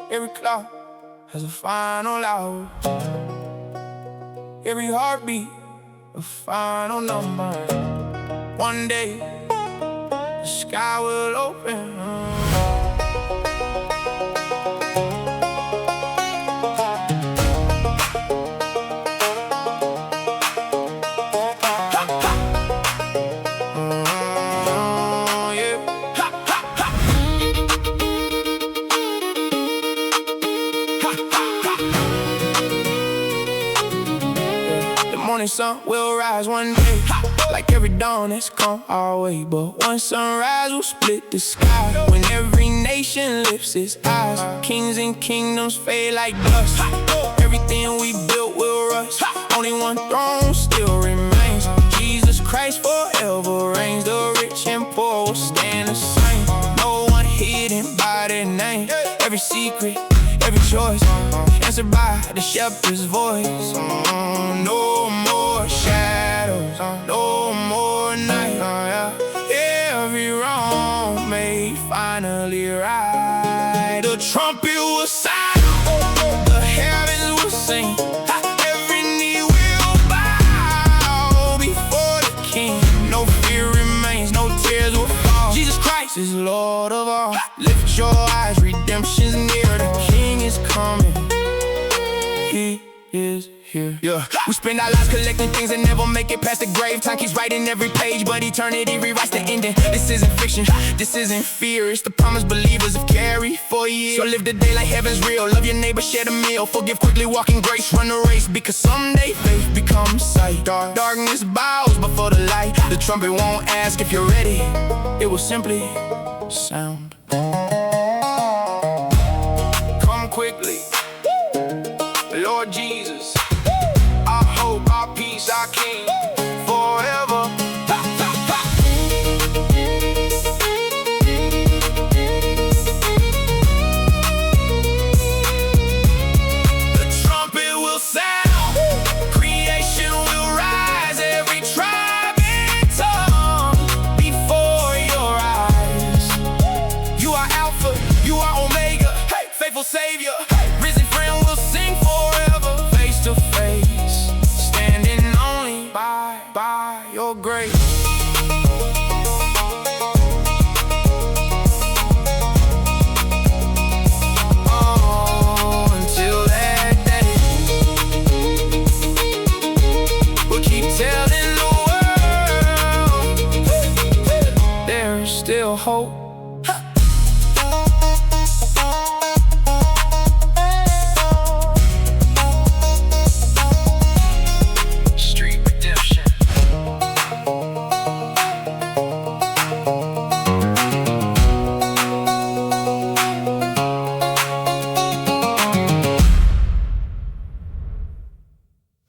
Every clock has a final hour. Every heartbeat a final number. One day the sky will open. Morning sun will rise one day, like every dawn that's come our way. But one sunrise will split the sky, when every nation lifts its eyes. Kings and kingdoms fade like dust, everything we built will rust. Only one throne still remains, Jesus Christ forever reigns. The rich and poor will stand the same, no one hidden by their name. Every secret, every choice answered by the shepherd's voice. No more shadows, no more night. Every wrong may finally right. The trumpet will sound, the heavens will sing, every knee will bow before the King. No fear remains, no tears will fall. Jesus Christ is Lord of all. Lift your eyes, redemption's near. The King is coming, He is here. We spend our lives collecting things that never make it past the grave. Time keeps writing every page, but eternity rewrites the ending. This isn't fiction, this isn't fear. It's the promise believers have carried for years. So live the day like heaven's real. Love your neighbor, share the meal. Forgive quickly, walk in grace, run the race. Because someday faith becomes sight. Darkness bows before the light. The trumpet won't ask if you're ready, it will simply sound. Come quickly, Lord Jesus, our hope, our peace, our King, forever. The trumpet will sound, creation will rise, every tribe and tongue before your eyes. You are Alpha, you are Omega, faithful Savior, risen friend will sing forever, face to face, standing only by your grace. Oh, until that day, we'll keep telling the world there is still hope.